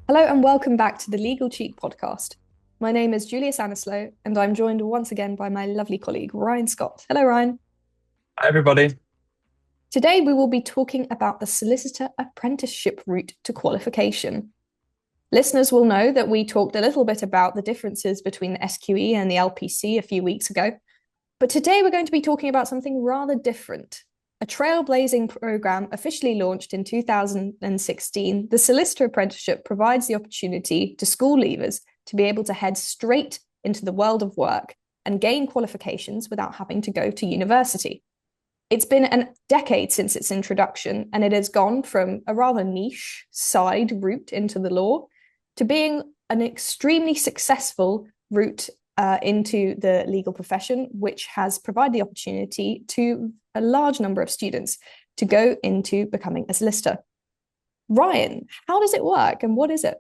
Hello and welcome back to the Legal Cheat podcast. My name is Julia Szaniszlo, and I'm joined once again by my lovely colleague, Ryan Scott. Hello, Ryan. Hi, everybody. Today we will be talking about the solicitor apprenticeship route to qualification. Listeners will know that we talked a little bit about the differences between the SQE and the LPC a few weeks ago, but today we're going to be talking about something rather different. A trailblazing program officially launched in 2016, the solicitor apprenticeship provides the opportunity to school leavers to be able to head straight into the world of work and gain qualifications without having to go to university. It's been a decade since its introduction, and it has gone from a rather niche side route into the law to being an extremely successful route into the legal profession, which has provided the opportunity to a large number of students to go into becoming a solicitor. Ryan, how does it work and what is it?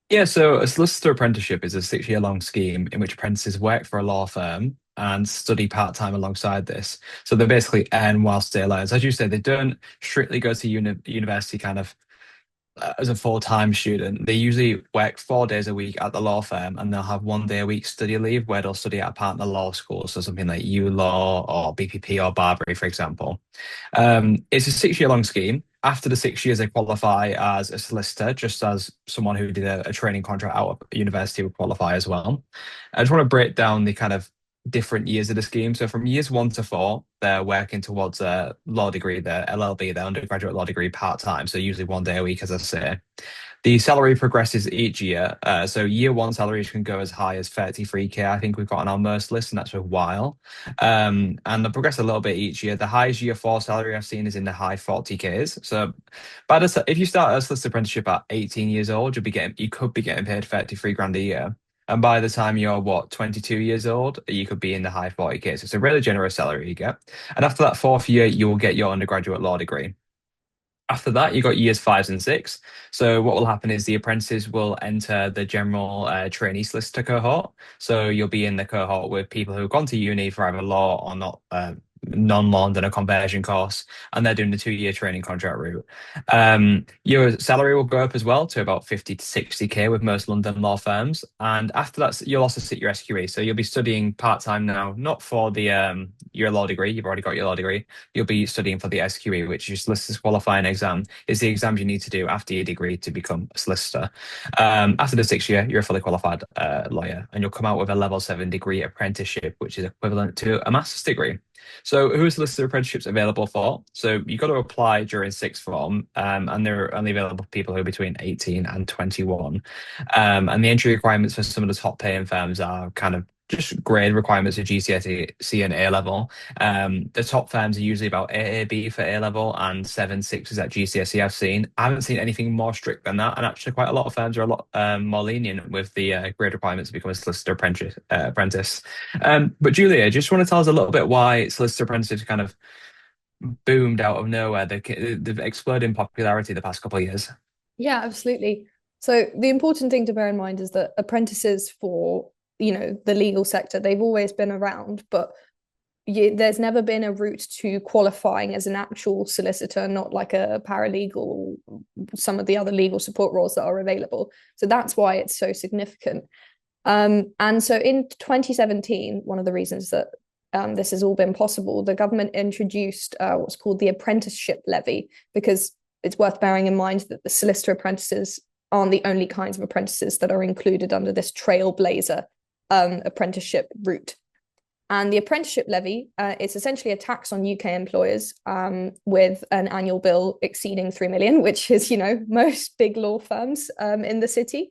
Yeah, so a solicitor apprenticeship is a 6 year long scheme in which apprentices work for a law firm and study part time alongside this. So they basically earn whilst they learn. So as you say, they don't strictly go to university kind of as a full-time student. They usually work 4 days a week at the law firm and they'll have 1 day a week study leave where they'll study at a partner law school. So something like U Law or BPP or Barbary, for example. It's a 6 year long scheme. After the 6 years, they qualify as a solicitor, just as someone who did a training contract out of university would qualify as well. I just want to break down the kind of different years of the scheme. So from years 1 to 4, they're working towards a law degree, their LLB, their undergraduate law degree part time. So usually 1 day a week, as I say. The salary progresses each year. So year one salaries can go as high as 33K. I think we've got on our most list, and that's for a while. And they progress a little bit each year. The highest year four salary I've seen is in the high 40Ks. So if you start a solicitor apprenticeship at 18 years old, you could be getting paid 33 grand a year. And by the time you're 22 years old, you could be in the high 40Ks. So it's a really generous salary you get. And after that fourth year, you will get your undergraduate law degree. After that, you got years 5 and 6. So what will happen is the apprentices will enter the general trainee solicitor cohort. So you'll be in the cohort with people who have gone to uni for either law or not non-law and done a conversion course, and they're doing the 2 year training contract route. Your salary will go up as well to about 50 to 60K with most London law firms. And after that, you'll also sit your SQE. So you'll be studying part-time now, not for the your law degree. You've already got your law degree. You'll be studying for the SQE, which is solicitor's qualifying exam. Is the exams you need to do after your degree to become a solicitor. After the 6 year, you're a fully qualified lawyer, and you'll come out with a level 7 degree apprenticeship, which is equivalent to a master's degree. So who is solicitor apprenticeships available for? So you've got to apply during sixth form, and they're only available for people who are between 18 and 21. And the entry requirements for some of the top paying firms are kind of just grade requirements of GCSE and A level. The top firms are usually about AAB for A level and 7.6 is at GCSE. I've seen. I haven't seen anything more strict than that, and actually quite a lot of firms are a lot more lenient with the grade requirements to become a solicitor apprentice. But Julia, just want to tell us a little bit why solicitor apprentices kind of boomed out of nowhere. They've exploded in popularity the past couple of years. Yeah, absolutely. So the important thing to bear in mind is that apprentices for, the legal sector, they've always been around, but there's never been a route to qualifying as an actual solicitor, not like a paralegal or some of the other legal support roles that are available. So that's why it's so significant. And so in 2017, one of the reasons that this has all been possible, the government introduced what's called the apprenticeship levy, because it's worth bearing in mind that the solicitor apprentices aren't the only kinds of apprentices that are included under this trailblazer apprenticeship route. And the apprenticeship levy is essentially a tax on UK employers with an annual bill exceeding 3 million, which is, most big law firms in the city.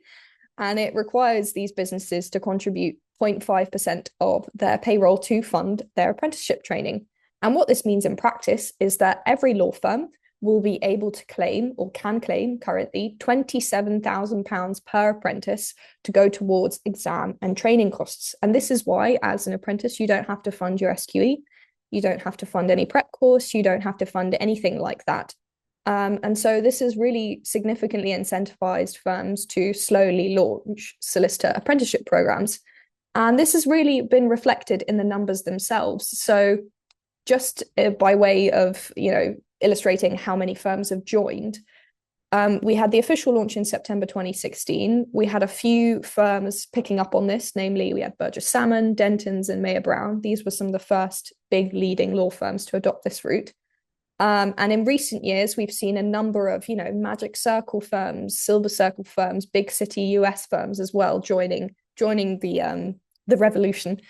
And it requires these businesses to contribute 0.5% of their payroll to fund their apprenticeship training. And what this means in practice is that every law firm will be able to claim, or can claim currently, £27,000 per apprentice to go towards exam and training costs. And this is why, as an apprentice, you don't have to fund your SQE, you don't have to fund any prep course, you don't have to fund anything like that. And so this has really significantly incentivized firms to slowly launch solicitor apprenticeship programs. And this has really been reflected in the numbers themselves. So just by way of, illustrating how many firms have joined, We had the official launch in September 2016. We had a few firms picking up on this, namely we had Burgess Salmon, Dentons, and Mayer Brown. These were some of the first big leading law firms to adopt this route. And in recent years, we've seen a number of, Magic Circle firms, Silver Circle firms, big city US firms as well joining the revolution.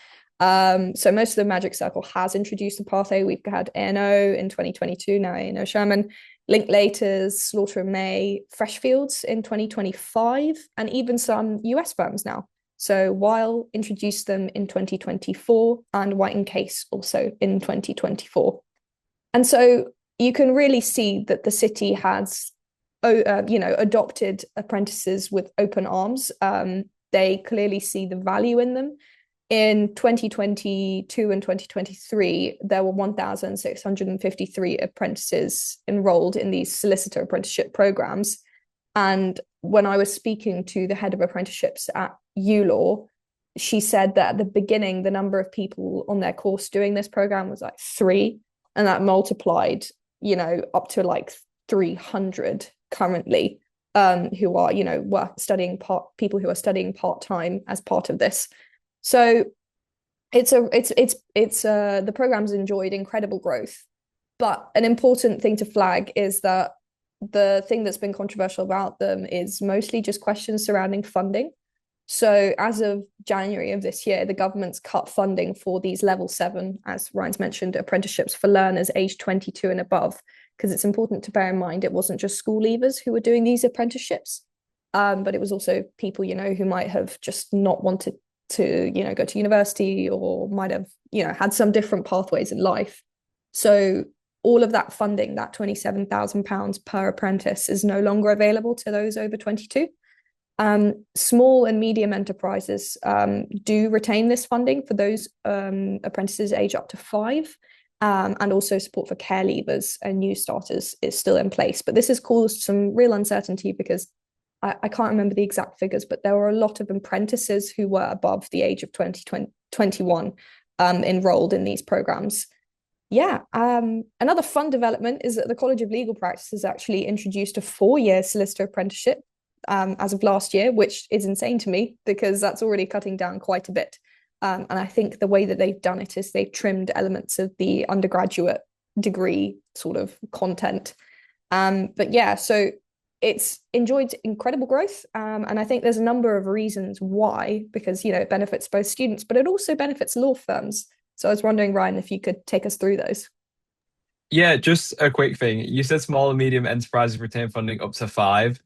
So most of the Magic Circle has introduced the pathway. We've had A&O in 2022, now A&O Sherman, Linklaters, Slaughter and May, Freshfields in 2025, and even some US firms now. So Weil introduced them in 2024 and White and Case also in 2024. And so you can really see that the city has, adopted apprentices with open arms. They clearly see the value in them. In 2022 and 2023, there were 1,653 apprentices enrolled in these solicitor apprenticeship programs. And when I was speaking to the head of apprenticeships at ULaw, she said that at the beginning, the number of people on their course doing this program was like 3, and that multiplied, up to like 300 currently, who are, people who are studying part-time as part of this. So the program's enjoyed incredible growth, but an important thing to flag is that the thing that's been controversial about them is mostly just questions surrounding funding. So as of January of this year, the government's cut funding for these level 7, as Ryan's mentioned, apprenticeships for learners aged 22 and above, because it's important to bear in mind it wasn't just school leavers who were doing these apprenticeships, but it was also people, who might have just not wanted to, go to university or might have, had some different pathways in life. So all of that funding, that £27,000 per apprentice, is no longer available to those over 22. Small and medium enterprises do retain this funding for those apprentices aged up to 5, and also support for care leavers and new starters is still in place. But this has caused some real uncertainty because I can't remember the exact figures, but there were a lot of apprentices who were above the age of 21 enrolled in these programs. Yeah. Another fun development is that the College of Legal Practice has actually introduced a 4-year solicitor apprenticeship as of last year, which is insane to me because that's already cutting down quite a bit. And I think the way that they've done it is they've trimmed elements of the undergraduate degree sort of content. But yeah, so it's enjoyed incredible growth. And I think there's a number of reasons why, because, it benefits both students, but it also benefits law firms. So I was wondering, Ryan, if you could take us through those. Yeah, just a quick thing. You said small and medium enterprises retain funding up to 5.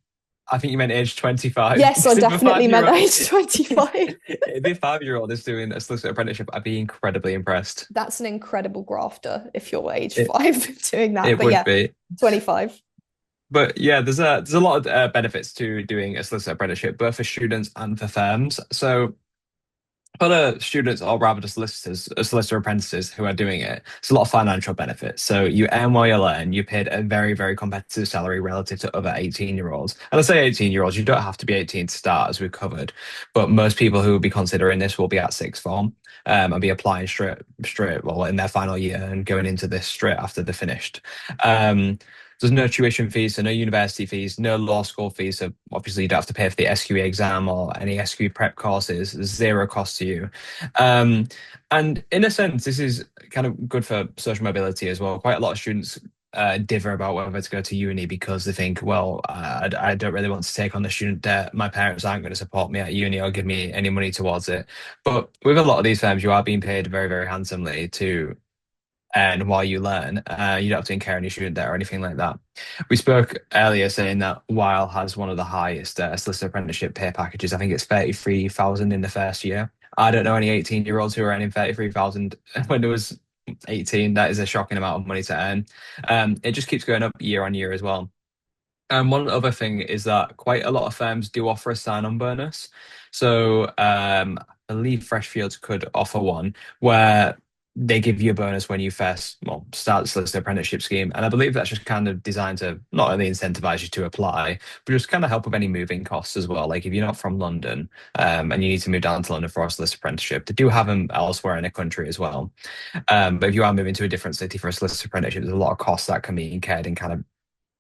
I think you meant age 25. Yes, I definitely meant age 25. If a 5-year-old is doing a solicitor apprenticeship, I'd be incredibly impressed. That's an incredible grafter if you're age 5 doing that. It but would yeah, be 25. But yeah, there's a lot of benefits to doing a solicitor apprenticeship, both for students and for firms. So for the students, or rather the solicitor apprentices who are doing it, it's a lot of financial benefits. So you earn while you learn. You paid a very, very competitive salary relative to other 18-year-olds. And I say 18-year-olds, you don't have to be 18 to start, as we've covered. But most people who will be considering this will be at sixth form and be applying straight, well, in their final year and going into this straight after they're finished. There's no tuition fees, so no university fees, no law school fees. So obviously you don't have to pay for the SQE exam or any SQE prep courses. There's zero cost to you. And in a sense, this is kind of good for social mobility as well. Quite a lot of students differ about whether to go to uni because they think, well, I don't really want to take on the student debt. My parents aren't going to support me at uni or give me any money towards it. But with a lot of these firms, you are being paid very, very handsomely to and while you learn, you don't have to incur any student debt or anything like that. We spoke earlier saying that Weil has one of the highest solicitor apprenticeship pay packages. I think it's 33,000 in the first year. I don't know any 18-year-olds who are earning 33,000 when there was 18. That is a shocking amount of money to earn. It just keeps going up year on year as well. And one other thing is that quite a lot of firms do offer a sign-on bonus. So I believe Freshfields could offer one where they give you a bonus when you first start the solicitor apprenticeship scheme. And I believe that's just kind of designed to not only incentivize you to apply, but just kind of help with any moving costs as well. Like if you're not from London and you need to move down to London for a solicitor apprenticeship, they do have them elsewhere in the country as well. But if you are moving to a different city for a solicitor apprenticeship, there's a lot of costs that can be incurred in kind of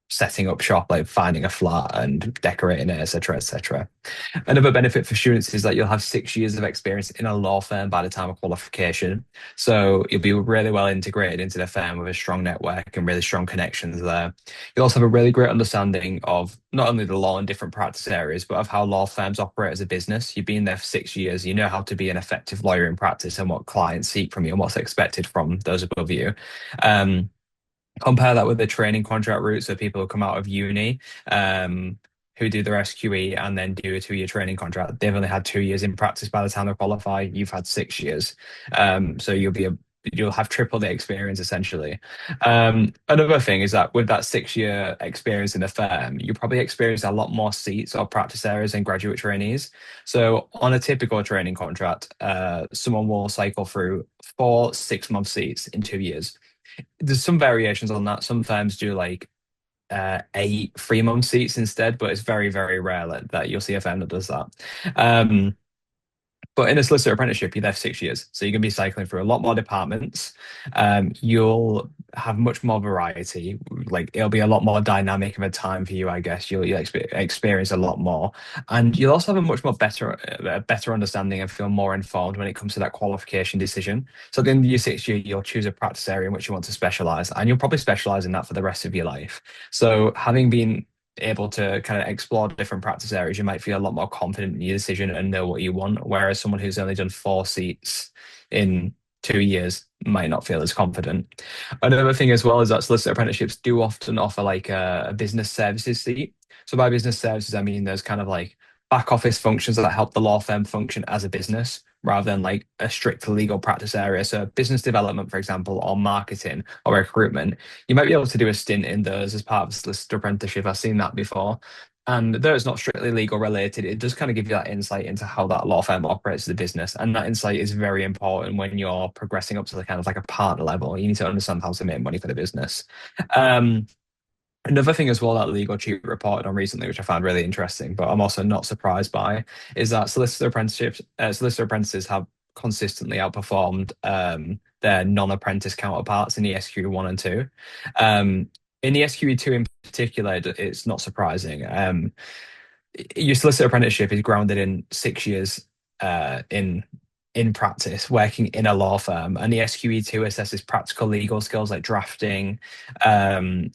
setting up shop, like finding a flat and decorating it, etc., etc. Another benefit for students is that you'll have 6 years of experience in a law firm by the time of qualification. So you'll be really well integrated into the firm with a strong network and really strong connections there. You'll also have a really great understanding of not only the law in different practice areas, but of how law firms operate as a business. You've been there for 6 years, you know how to be an effective lawyer in practice and what clients seek from you and what's expected from those above you. Um, Compare that with the training contract route. So people who come out of uni, who do their SQE and then do a 2 year training contract. They've only had 2 years in practice by the time they qualify. You've had 6 years. So you'll have triple the experience essentially. Another thing is that with that 6 year experience in the firm, you probably experience a lot more seats or practice areas than graduate trainees. So on a typical training contract, someone will cycle through 4 6 month seats in 2 years. There's some variations on that. Some firms do like 8 3 month seats instead, but it's very, very rare that you'll see a firm that does that. Um, but in a solicitor apprenticeship, you're there for 6 years. So you're going to be cycling through a lot more departments. You'll have much more variety. Like it'll be a lot more dynamic of a time for you, I guess. You'll experience a lot more. And you'll also have a much more better understanding and feel more informed when it comes to that qualification decision. So at the end of your 6 year, you'll choose a practice area in which you want to specialize, and you'll probably specialize in that for the rest of your life. So having been able to kind of explore different practice areas, you might feel a lot more confident in your decision and know what you want. Whereas someone who's only done 4 seats in 2 years might not feel as confident. Another thing as well is that solicitor apprenticeships do often offer like a business services seat. So by business services, I mean there's kind of like back office functions that help the law firm function as a business rather than like a strict legal practice area. So business development, for example, or marketing or recruitment, you might be able to do a stint in those as part of a solicitor apprenticeship. I've seen that before. And though it's not strictly legal related, it does kind of give you that insight into how that law firm operates as a business. And that insight is very important when you're progressing up to the kind of like a partner level. You need to understand how to make money for the business. Um, Another thing as well that Legal Cheat reported on recently, which I found really interesting, but I'm also not surprised by, is that solicitor apprentices have consistently outperformed their non-apprentice counterparts in the SQE1 and 2. In the SQE2 in particular, it's not surprising. Your solicitor apprenticeship is grounded in 6 years in practice, working in a law firm, and the SQE2 assesses practical legal skills like drafting, um,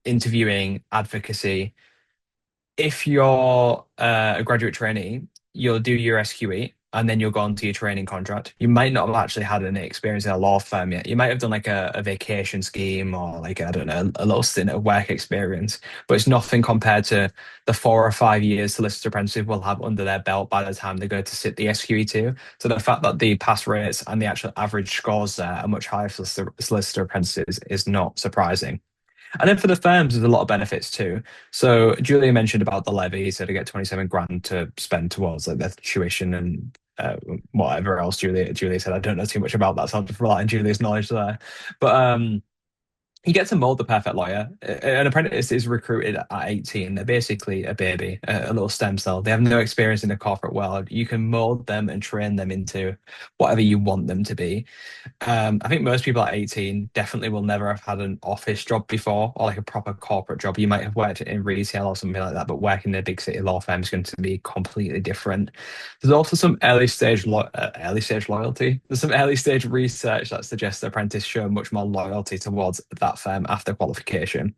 interviewing, advocacy. If you're a graduate trainee, you'll do your SQE and then you'll go on to your training contract. You might not have actually had any experience in a law firm yet. You might have done like a vacation scheme or like, I don't know, a little stint of work experience, but it's nothing compared to the 4 or 5 years solicitor apprenticeship will have under their belt by the time they go to sit the SQE2. So the fact that the pass rates and the actual average scores there are much higher for solicitor apprentices is not surprising. And then for the firms, there's a lot of benefits too. So Julia mentioned about the levy, so they get 27 grand to spend towards like their tuition and whatever else Julia said. I don't know too much about that, so I'll just rely on Julia's knowledge there. But you get to mold the perfect lawyer. An apprentice is recruited at 18. They're basically a baby, a little stem cell. They have no experience in the corporate world. You can mold them and train them into whatever you want them to be. I think most people at 18 definitely will never have had an office job before or like a proper corporate job. You might have worked in retail or something like that, but working in a big city law firm is going to be completely different. There's also some early stage loyalty. There's some early stage research that suggests the apprentice show much more loyalty towards that firm after qualification.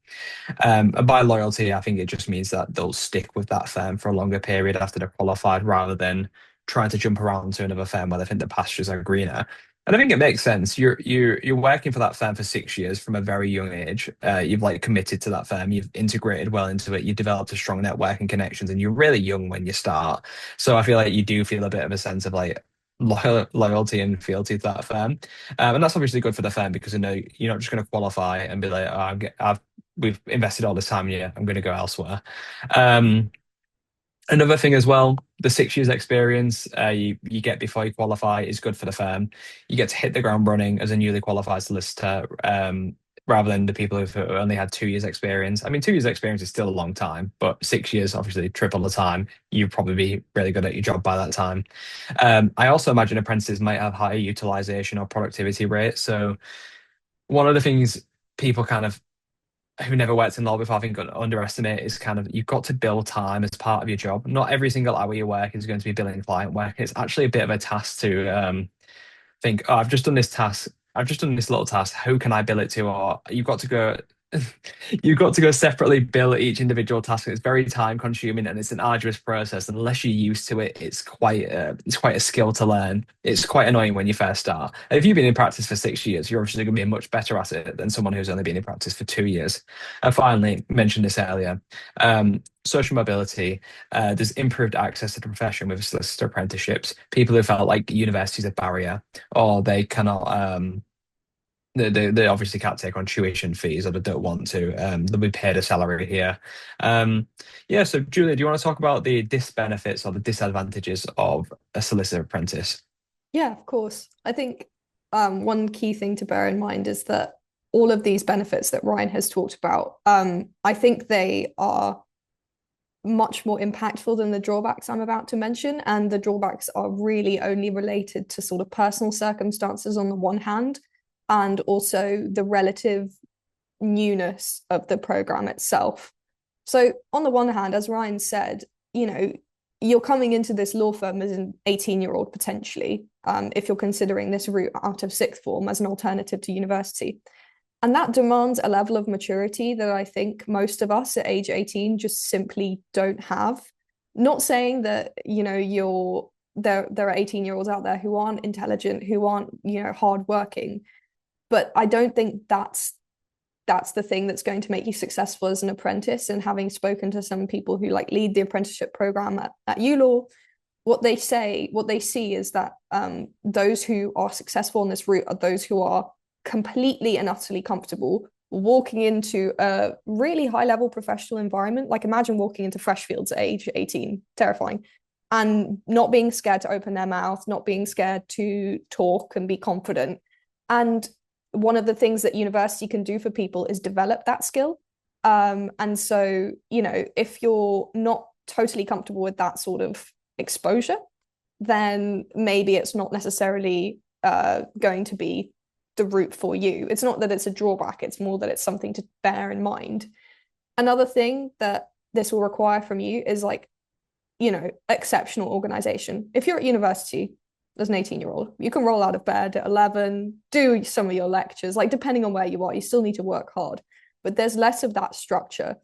And by loyalty, I think it just means that they'll stick with that firm for a longer period after they're qualified rather than trying to jump around to another firm where they think the pastures are greener. And I think it makes sense. You're working for that firm for 6 years from a very young age. You've like committed to that firm. You've integrated well into it. You've developed a strong network and connections, and you're really young when you start. So I feel like you do feel a bit of a sense of like loyalty and fealty to that firm, and that's obviously good for the firm because you know you're not just going to qualify and be like, oh, we've invested all this time here. I'm going to go elsewhere. Um, Another thing as well, the 6 years experience you get before you qualify is good for the firm. You get to hit the ground running as a newly qualified solicitor, rather than the people who've only had 2 years experience. I mean, 2 years experience is still a long time, but 6 years, obviously triple the time. You'd probably be really good at your job by that time. I also imagine apprentices might have higher utilization or productivity rates. So one of the things people kind of who never worked in law before, I think underestimate is kind of you've got to bill time as part of your job. Not every single hour you work is going to be billing client work. It's actually a bit of a task to think, oh, I've just done this task. I've just done this little task. Who can I bill it to? Or you've got to go, you've got to go separately bill each individual task. It's very time consuming and it's an arduous process. Unless you're used to it, it's quite a skill to learn. It's quite annoying when you first start. And if you've been in practice for 6 years, you're obviously going to be much better at it than someone who's only been in practice for 2 years. And finally, mentioned this earlier, social mobility. There's improved access to the profession with solicitor apprenticeships. People who felt like university is a barrier or they cannot they obviously can't take on tuition fees or they don't want to. They'll be paid a salary here. Yeah, so Julia, do you want to talk about the disbenefits or the disadvantages of a solicitor apprentice? Yeah, of course. I think one key thing to bear in mind is that all of these benefits that Ryan has talked about, I think they are much more impactful than the drawbacks I'm about to mention. And the drawbacks are really only related to sort of personal circumstances on the one hand, and also the relative newness of the program itself. So, on the one hand, as Ryan said, you're coming into this law firm as an 18-year-old potentially, if you're considering this route out of sixth form as an alternative to university. And that demands a level of maturity that I think most of us at age 18 just simply don't have. Not saying that, there are 18-year-olds out there who aren't intelligent, who aren't, hardworking, but I don't think that's the thing that's going to make you successful as an apprentice. And having spoken to some people who like lead the apprenticeship program at ULaw, what they see is that those who are successful on this route are those who are completely and utterly comfortable walking into a really high level professional environment. Like imagine walking into Freshfields at age 18, terrifying, and not being scared to open their mouth, not being scared to talk and be confident. And one of the things that university can do for people is develop that skill. And so, if you're not totally comfortable with that sort of exposure, then maybe it's not necessarily going to be the route for you. It's not that it's a drawback, it's more that it's something to bear in mind. Another thing that this will require from you is exceptional organization. If you're at university as an 18-year-old, you can roll out of bed at 11, do some of your lectures, like depending on where you are, you still need to work hard, but there's less of that structure.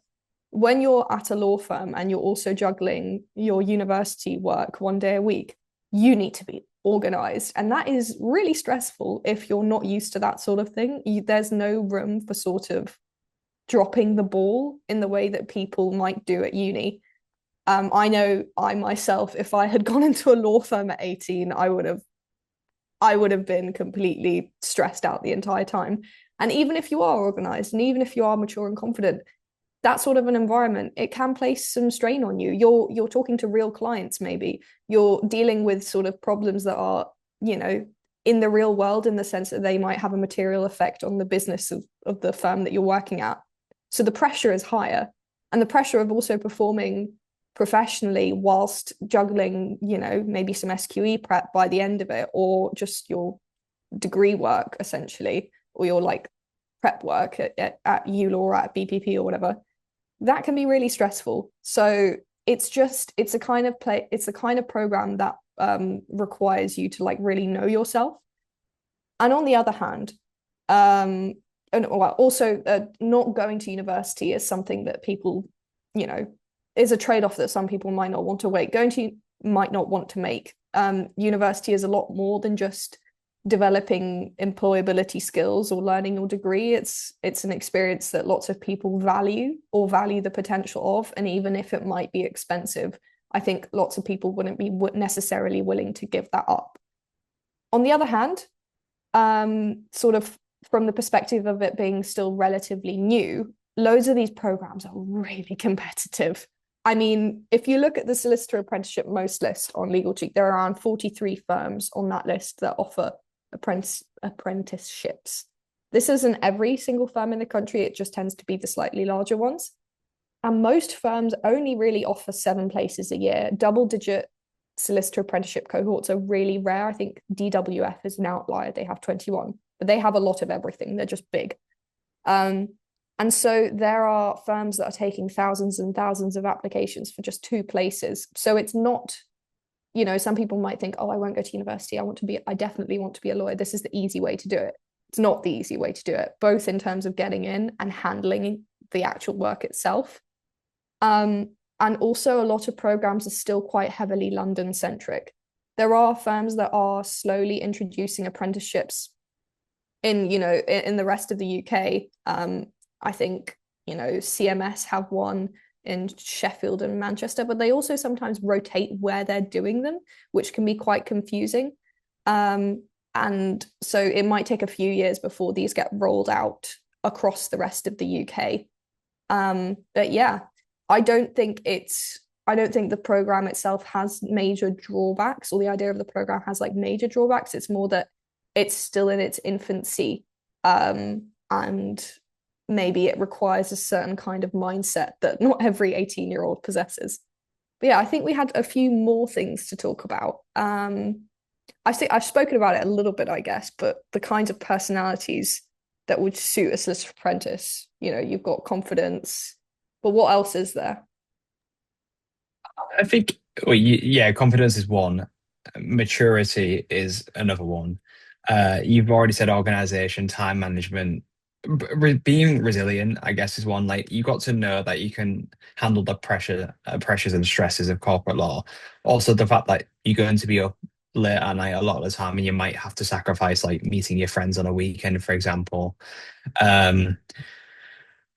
When you're at a law firm and you're also juggling your university work 1 day a week, you need to be organized. And that is really stressful if you're not used to that sort of thing. There's no room for sort of dropping the ball in the way that people might do at uni. I know I myself, if I had gone into a law firm at 18, I would have been completely stressed out the entire time. And even if you are organized and even if you are mature and confident, that sort of an environment, it can place some strain on you. You're talking to real clients, maybe. You're dealing with sort of problems that are, in the real world, in the sense that they might have a material effect on the business of the firm that you're working at. So the pressure is higher. And the pressure of also performing professionally whilst juggling, maybe some SQE prep by the end of it, or just your degree work, essentially, or your like prep work at ULaw or at BPP or whatever, that can be really stressful. So it's a kind of program that requires you to like really know yourself. And on the other hand, and well, also not going to university is something that people, is a trade-off that some people might not want to make. University is a lot more than just developing employability skills or learning your degree. It's an experience that lots of people value the potential of, and even if it might be expensive, I think lots of people wouldn't be necessarily willing to give that up. On the other hand, sort of from the perspective of it being still relatively new, loads of these programs are really competitive. I mean, if you look at the solicitor apprenticeship most list on Legal Cheek, there are around 43 firms on that list that offer apprenticeships. This isn't every single firm in the country, it just tends to be the slightly larger ones. And most firms only really offer 7 places a year. Double-digit solicitor apprenticeship cohorts are really rare. I think DWF is an outlier, they have 21, but they have a lot of everything, they're just big. And so there are firms that are taking thousands and thousands of applications for just two places. So it's not, some people might think, oh, I won't go to university. I definitely want to be a lawyer. This is the easy way to do it. It's not the easy way to do it, both in terms of getting in and handling the actual work itself. And also, a lot of programs are still quite heavily London centric. There are firms that are slowly introducing apprenticeships in the rest of the UK. I think, CMS have one in Sheffield and Manchester, but they also sometimes rotate where they're doing them, which can be quite confusing. And so it might take a few years before these get rolled out across the rest of the UK. But yeah, I don't think the program itself has major drawbacks, or the idea of the program has like major drawbacks. It's more that it's still in its infancy, and maybe it requires a certain kind of mindset that not every 18-year-old possesses. But yeah, I think we had a few more things to talk about. I think I've spoken about it a little bit, I guess, but the kinds of personalities that would suit a solicitor apprentice, you've got confidence, but what else is there? I think, well, yeah, confidence is one. Maturity is another one. You've already said organization, time management, being resilient, I guess, is one. Like you got to know that you can handle the pressures and stresses of corporate law. Also, the fact that you're going to be up late at night a lot of the time, and you might have to sacrifice like meeting your friends on a weekend, for example. Um,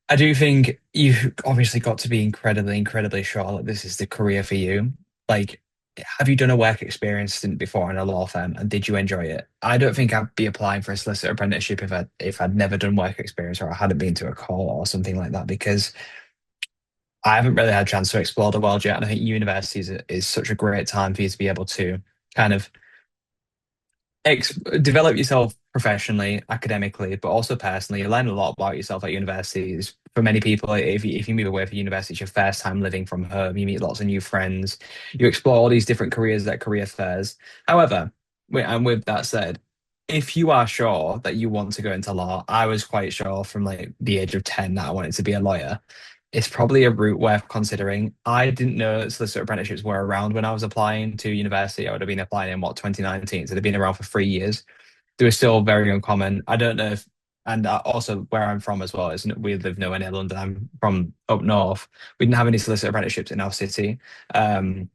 I do think you've obviously got to be incredibly, incredibly sure that this is the career for you. Like, have you done a work experience stint before in a law firm, and did you enjoy it? I don't think I'd be applying for a solicitor apprenticeship if I'd never done work experience or I hadn't been to a court or something like that, because I haven't really had a chance to explore the world yet. And I think university is such a great time for you to be able to kind of develop yourself professionally, academically, but also personally. You learn a lot about yourself at universities. For many people, if you move away from university, it's your first time living from home. You meet lots of new friends. You explore all these different careers at career fairs. However, and with that said, if you are sure that you want to go into law, I was quite sure from like the age of 10 that I wanted to be a lawyer. It's probably a route worth considering. I didn't know solicitor apprenticeships were around when I was applying to university. I would have been applying in 2019, so they've been around for 3 years. They were still very uncommon. I don't know if, and also where I'm from as well is we live nowhere near London. I'm from up north. We didn't have any solicitor apprenticeships in our city. Um,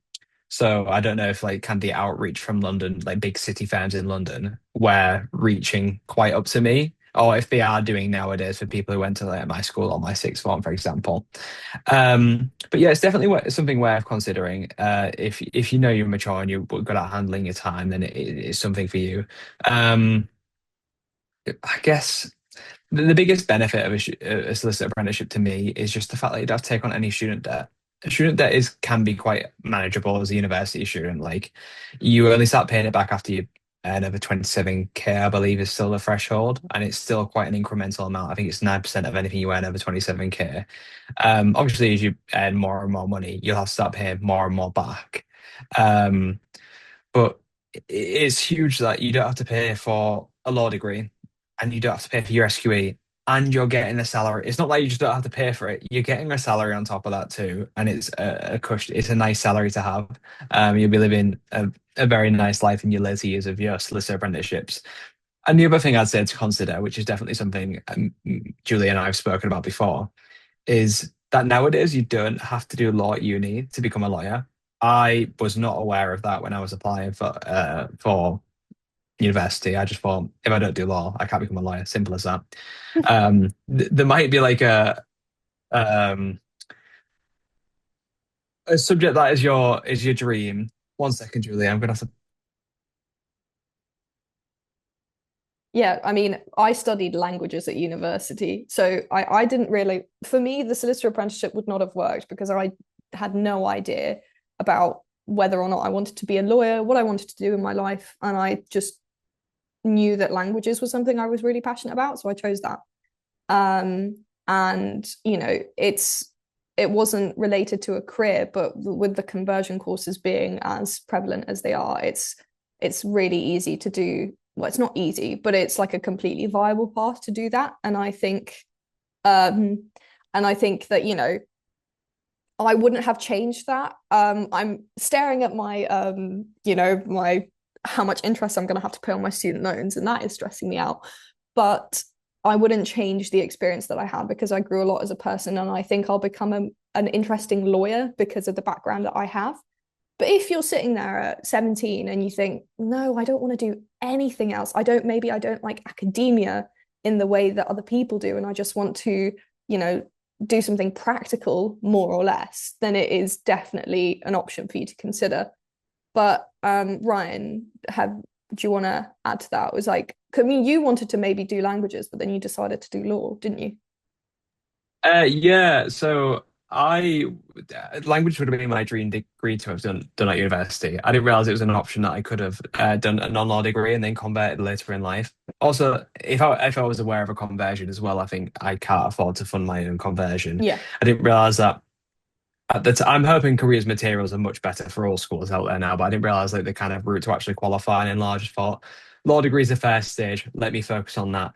so I don't know if like can the outreach from London, like big city firms in London, were reaching quite up to me, or if they are doing nowadays for people who went to like my school or my sixth form, for example. But yeah, it's definitely something worth considering. If you know you're mature and you're good at handling your time, then it's something for you. Um, I guess the biggest benefit of a solicitor apprenticeship to me is just the fact that you don't have to take on any student debt. Student debt can be quite manageable as a university student. Like you only start paying it back after you earn over 27K, I believe, is still the threshold, and it's still quite an incremental amount. I think it's 9% of anything you earn over 27K. Obviously, as you earn more and more money, you'll have to start paying more and more back. Um, but it's huge that you don't have to pay for a law degree, and you don't have to pay for your SQE, and you're getting a salary. It's not like you just don't have to pay for it. You're getting a salary on top of that too, and it's a cushion. It's a nice salary to have. You'll be living a very nice life in your later years of your solicitor apprenticeships. And the other thing I'd say to consider, which is definitely something Julie and I have spoken about before, is that nowadays you don't have to do law at uni to become a lawyer. I was not aware of that when I was applying for university. I just thought if I don't do law, I can't become a lawyer. Simple as that. There might be like um, a subject that is your dream. One second, Julie. I'm gonna have to. Yeah, I mean, I studied languages at university, so I didn't really, for me, the solicitor apprenticeship would not have worked because I had no idea about whether or not I wanted to be a lawyer, what I wanted to do in my life, and I just knew that languages was something I was really passionate about, so I chose that. And it wasn't related to a career, but with the conversion courses being as prevalent as they are, it's really easy to do. Well, it's not easy, but it's like a completely viable path to do that. And I think And I think that, I wouldn't have changed that. I'm staring at my, my how much interest I'm going to have to pay on my student loans, and that is stressing me out. But I wouldn't change the experience that I had because I grew a lot as a person, and I think I'll become an interesting lawyer because of the background that I have. But if you're sitting there at 17 and you think, no, I don't want to do anything else, maybe I don't like academia in the way that other people do, and I just want to, you know, do something practical more or less, then it is definitely an option for you to consider. But Ryan, do you want to add to that? It was like, I mean, you wanted to maybe do languages, but then you decided to do law, didn't you? Yeah, so I language would have been my dream degree to have done at university. I didn't realize it was an option that I could have done a non-law degree and then converted later in life. Also, if I was aware of a conversion as well, I think I can't afford to fund my own conversion. Yeah. I didn't realize that at the I'm hoping careers materials are much better for all schools out there now, but I didn't realize like the kind of route to actually qualify and enlarge. I just thought law degree is the first stage. Let me focus on that.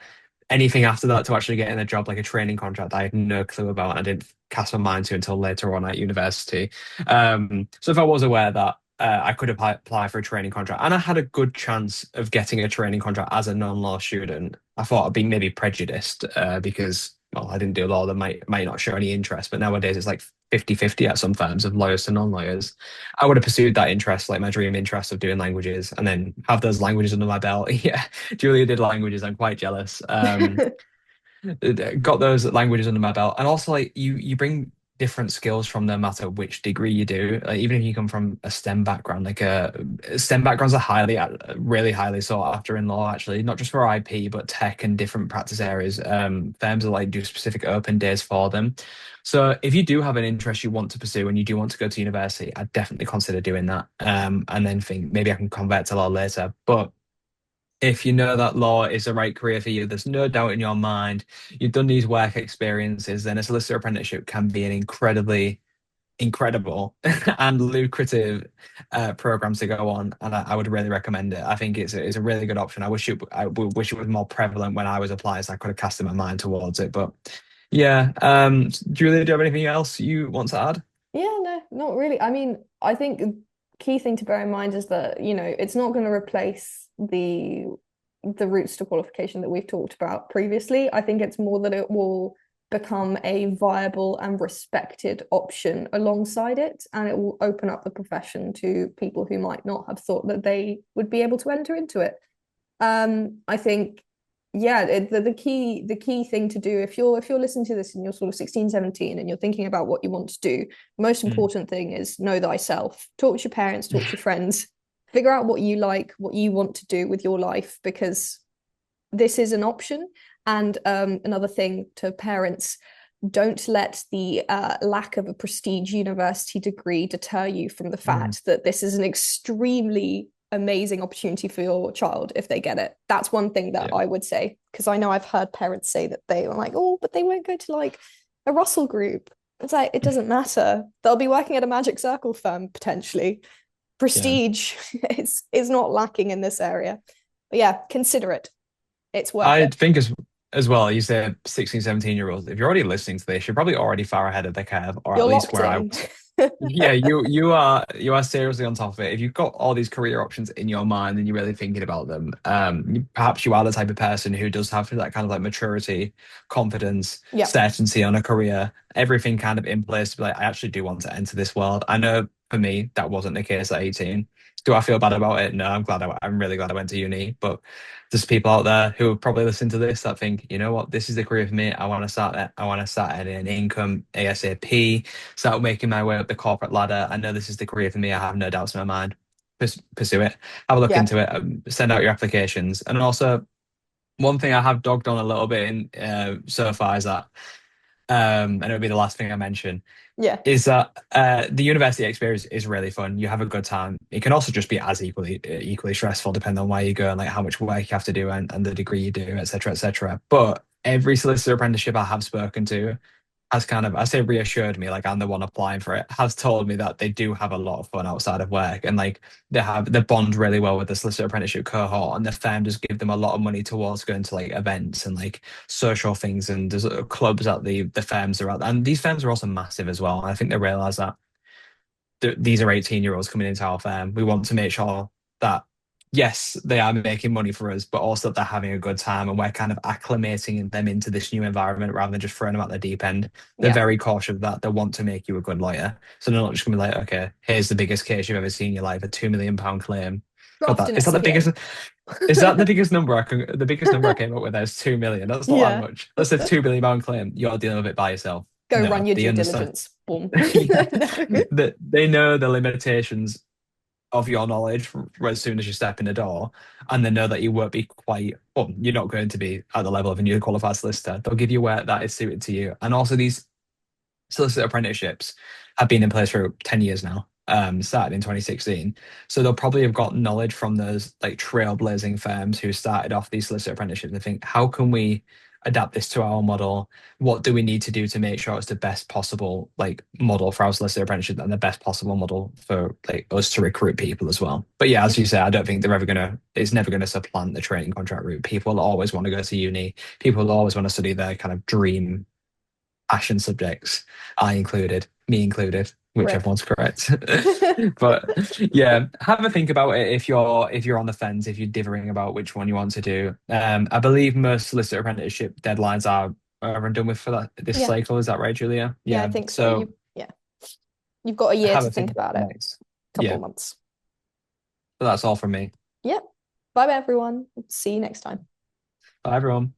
Anything after that to actually get in a job like a training contract, I had no clue about, and I didn't cast my mind to until later on at university. So if I was aware that I could apply for a training contract, and I had a good chance of getting a training contract as a non-law student, I thought I'd be maybe prejudiced because well, I didn't do law, that might not show any interest, but nowadays it's like 50-50 at some firms of lawyers to non-lawyers. I would have pursued that interest, like my dream interest of doing languages, and then have those languages under my belt. Yeah, Julia did languages. I'm quite jealous. Got those languages under my belt, and also like you bring different skills from no matter which degree you do. Like, even if you come from a STEM background, like STEM backgrounds are really highly sought after in law. Actually, not just for IP, but tech and different practice areas. Firms are like do specific open days for them. So if you do have an interest you want to pursue and you do want to go to university, I'd definitely consider doing that. And then think maybe I can convert to law later, but if you know that law is the right career for you, there's no doubt in your mind, you've done these work experiences, then a solicitor apprenticeship can be an incredible and lucrative program to go on, and I would really recommend it. I think it's a really good option. I wish it was more prevalent when I was applying, so I could have casted my mind towards it. But yeah, Julia, do you have anything else you want to add? Yeah, no, not really. I mean, I think key thing to bear in mind is that, it's not going to replace the routes to qualification that we've talked about previously. I think it's more that it will become a viable and respected option alongside it, and it will open up the profession to people who might not have thought that they would be able to enter into it. I think, yeah, the key thing to do if you're listening to this and you're sort of 16, 17 and you're thinking about what you want to do, the most Mm. important thing is know thyself. Talk to your parents, talk to your friends, figure out what you like, what you want to do with your life, because this is an option. And another thing to parents, don't let the lack of a prestige university degree deter you from the Mm. fact that this is an extremely amazing opportunity for your child if they get it. That's one thing that Yeah. I would say, because I know I've heard parents say that they were like, oh, but they won't go to like a Russell group. It's like, it doesn't matter. They'll be working at a Magic Circle firm potentially. Yeah. Prestige is not lacking in this area. But yeah, consider it. It's worth I it. think as well, you said 16, 17-year-olds, if you're already listening to this, you're probably already far ahead of the curve, or at You're least locked where I in. was. Yeah, you are seriously on top of it. If you've got all these career options in your mind and you're really thinking about them, perhaps you are the type of person who does have that kind of like maturity, confidence, Yeah. certainty on a career, everything kind of in place to be like, I actually do want to enter this world. I know for me that wasn't the case at 18. Do I feel bad about it? No, I'm really glad I went to uni. But there's people out there who probably listen to this that think, you know what, this is the career for me. I want to start earning an income ASAP, start making my way up the corporate ladder. I know this is the career for me. I have no doubts in my mind. Pursue it. Have a look Yeah. into it. Send out your applications. And also, one thing I have dogged on a little bit in so far is that, and it'll be the last thing I mention, Yeah. is that the university experience is really fun. You have a good time. It can also just be as equally stressful, depending on where you go and like how much work you have to do and the degree you do, etc., etc. But every solicitor apprenticeship I have spoken to, has kind of, I say reassured me, like I'm the one applying for it, has told me that they do have a lot of fun outside of work, and like they bond really well with the solicitor apprenticeship cohort, and the firm just give them a lot of money towards going to like events and like social things, and there's clubs that the firms are at, and these firms are also massive as well. And I think they realize that these are 18-year-olds coming into our firm. We want to make sure that yes, they are making money for us, but also that they're having a good time, and we're kind of acclimating them into this new environment rather than just throwing them at the deep end. They're Yeah. very cautious of that. They want to make you a good lawyer. So they're not just gonna be like, okay, here's the biggest case you've ever seen in your life, a £2 million claim. God, Draft that an is that the SPA. biggest is that the biggest number the biggest number I came up with there is 2 million. That's not that Yeah. much. That's a £2 million claim. You're dealing with it by yourself. Go run No, your they due understand. diligence. Boom. Yeah. No. That they know the limitations of your knowledge as soon as you step in the door, and they know that you won't be quite, well, you're not going to be at the level of a newly qualified solicitor. They'll give you work that is suited to you. And also, these solicitor apprenticeships have been in place for 10 years now, started in 2016. So they'll probably have got knowledge from those like trailblazing firms who started off these solicitor apprenticeships and think, how can we adapt this to our model? What do we need to do to make sure it's the best possible like model for our solicitor apprenticeship and the best possible model for like us to recruit people as well? But yeah, as you say, I don't think they're ever gonna, it's never gonna supplant the training contract route. People will always want to go to uni. People will always want to study their kind of dream passion subjects, I included, me included, Rip. whichever one's correct. But yeah, have a think about it if you're on the fence, if you're dithering about which one you want to do. I believe most solicitor apprenticeship deadlines are over and done with for this Yeah. cycle. Is that right, Julia? Yeah, I Yeah. think so. So You've got a year have to a think think about about it. next. Couple of Yeah. months. So that's all from me. Yep. Bye bye everyone. See you next time. Bye everyone.